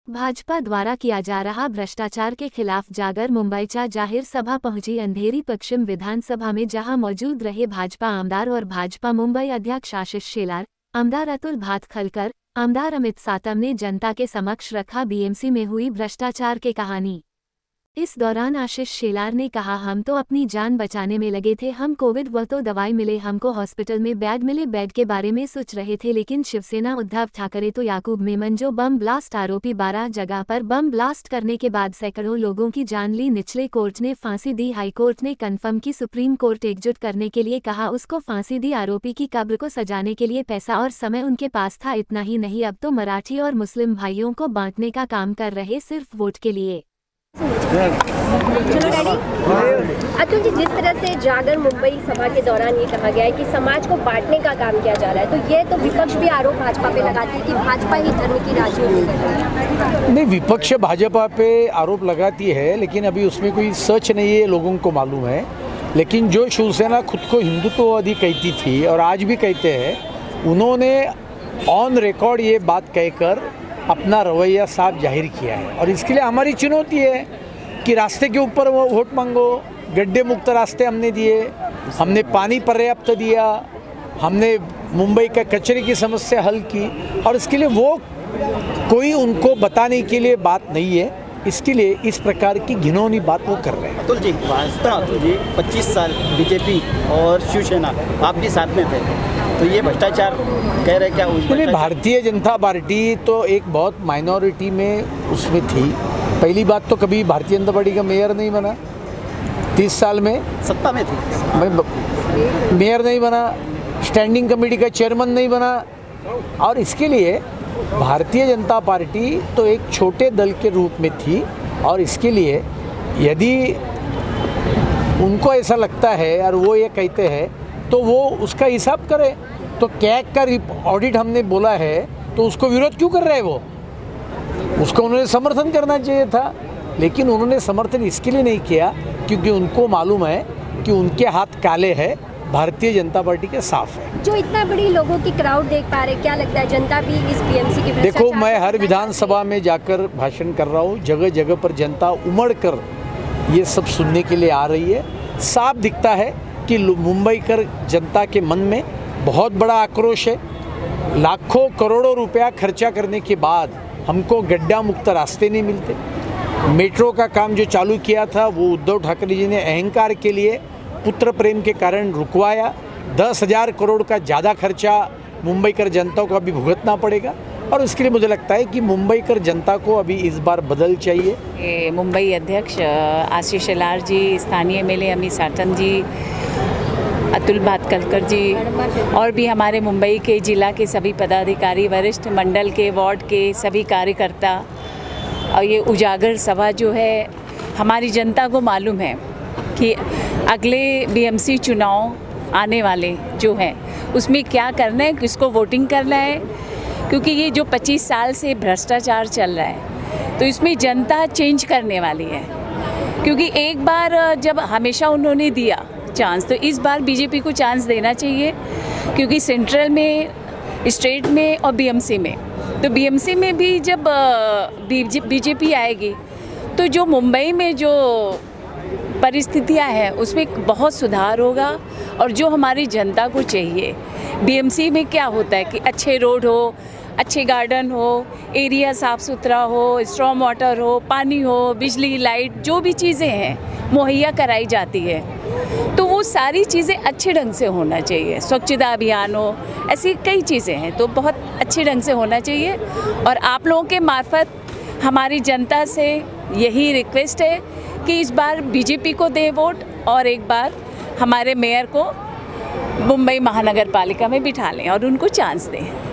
भाजपा द्वारा किया जा रहा भ्रष्टाचार के खिलाफ जागर मुंबईच्या जाहीर सभा पहुंची अंधेरी पश्चिम विधानसभा में, जहां मौजूद रहे भाजपा आमदार और भाजपा मुंबई अध्यक्ष आशीष शेलार, आमदार अतुल भातखलकर, आमदार अमित सातम ने जनता के समक्ष रखा बीएमसी में हुई भ्रष्टाचार की कहानी। इस दौरान आशीष शेलार ने कहा, हम तो अपनी जान बचाने में लगे थे, हम कोविड वो तो दवाई मिले, हमको हॉस्पिटल में बेड मिले, बेड के बारे में सोच रहे थे, लेकिन शिवसेना उद्धव ठाकरे तो याकूब मेमन जो बम ब्लास्ट आरोपी 12 जगह पर बम ब्लास्ट करने के बाद सैकड़ों लोगों की जान ली। निचले कोर्ट ने फांसी दी, हाईकोर्ट ने कन्फर्म की, सुप्रीम कोर्ट एकजुट करने के लिए कहा, उसको फांसी दी। आरोपी की कब्र को सजाने के लिए पैसा और समय उनके पास था। इतना ही नहीं, अब तो मराठी और मुस्लिम भाइयों को बांटने का काम कर रहे, सिर्फ वोट के लिए। चलो डैडी। अतुल जी, जिस तरह से जागर मुंबई सभा के दौरान ये कहा गया है कि समाज को बांटने का काम किया जा रहा है, तो ये तो विपक्ष भी आरोप भाजपा पे लगाती है कि भाजपा ही धर्म की राजनीति कर रही है। नहीं, विपक्ष भाजपा पे आरोप लगाती है, लेकिन अभी उसमें कोई सच नहीं है, लोगों को मालूम है। लेकिन जो शिवसेना खुद को हिंदुत्ववादी कहती थी और आज भी कहते हैं, उन्होंने ऑन रिकॉर्ड ये बात कहकर अपना रवैया साफ जाहिर किया है। और इसके लिए हमारी चुनौती है कि रास्ते के ऊपर वो वोट मांगो। गड्ढे मुक्त रास्ते हमने दिए, हमने पानी पर्याप्त दिया, हमने मुंबई का कचरे की समस्या हल की, और इसके लिए वो कोई उनको बताने के लिए बात नहीं है। इसके लिए इस प्रकार की घिनौनी बात वो कर रहे हैं। अतुल जी, 25 साल बीजेपी और शिवसेना आप भी साथ में थे, तो ये भ्रष्टाचार कह रहे क्या? भारतीय जनता पार्टी तो एक बहुत माइनॉरिटी में उसमें थी। पहली बात तो कभी भारतीय जनता पार्टी का मेयर नहीं बना, 30 साल में सत्ता में थी, मेयर नहीं बना, स्टैंडिंग कमेटी का चेयरमैन नहीं बना। और इसके लिए भारतीय जनता पार्टी तो एक छोटे दल के रूप में थी। और इसके लिए यदि उनको ऐसा लगता है और वो ये कहते हैं, तो वो उसका हिसाब करे। तो कैग का ऑडिट हमने बोला है, तो उसको विरोध क्यों कर रहे हैं? वो उसको उन्होंने समर्थन करना चाहिए था, लेकिन उन्होंने समर्थन इसके लिए नहीं किया क्योंकि उनको मालूम है कि उनके हाथ काले हैं, भारतीय जनता पार्टी के साफ है। जो इतना बड़ी लोगों की क्राउड देख पा रहे, क्या लगता है जनता भी इस बीएमसी की? देखो, मैं हर विधानसभा में जाकर भाषण कर रहा हूँ, जगह जगह पर जनता उमड़ कर ये सब सुनने के लिए आ रही है। साफ दिखता है कि मुंबई कर जनता के मन में बहुत बड़ा आक्रोश है। लाखों करोड़ों रुपया खर्चा करने के बाद हमको गड्ढा मुक्त रास्ते नहीं मिलते। मेट्रो का काम जो चालू किया था, वो उद्धव ठाकरे जी ने अहंकार के लिए, पुत्र प्रेम के कारण रुकवाया। 10,000 करोड़ का ज़्यादा खर्चा मुंबई कर जनता को अभी भुगतना पड़ेगा। और उसके लिए मुझे लगता है कि मुंबई कर जनता को अभी इस बार बदल चाहिए। मुंबई अध्यक्ष आशीष शेलार जी, स्थानीय एमएलए अमित सातम जी, अतुल भातखलकर जी, और भी हमारे मुंबई के जिला के सभी पदाधिकारी, वरिष्ठ मंडल के, वार्ड के सभी कार्यकर्ता, और ये उजागर सभा जो है, हमारी जनता को मालूम है कि अगले बीएमसी चुनाव आने वाले जो हैं उसमें क्या करना है, किसको वोटिंग करना है। क्योंकि ये जो 25 साल से भ्रष्टाचार चल रहा है, तो इसमें जनता चेंज करने वाली है। क्योंकि एक बार जब हमेशा उन्होंने दिया चांस, तो इस बार बीजेपी को चांस देना चाहिए। क्योंकि सेंट्रल में, स्टेट में और बीएमसी में, तो बीएमसी में भी जब बीजेपी आएगी, तो जो मुंबई में जो परिस्थितियां हैं उसमें बहुत सुधार होगा। और जो हमारी जनता को चाहिए, बीएमसी में क्या होता है कि अच्छे रोड हो, अच्छे गार्डन हो, एरिया साफ़ सुथरा हो, स्ट्रॉम वाटर हो, पानी हो, बिजली, लाइट, जो भी चीज़ें हैं मुहैया कराई जाती है, तो वो सारी चीज़ें अच्छे ढंग से होना चाहिए। स्वच्छता अभियान हो, ऐसी कई चीज़ें हैं, तो बहुत अच्छे ढंग से होना चाहिए। और आप लोगों के मार्फत हमारी जनता से यही रिक्वेस्ट है कि इस बार बीजेपी को दें वोट, और एक बार हमारे मेयर को मुंबई महानगर पालिका में बिठा लें और उनको चांस दें।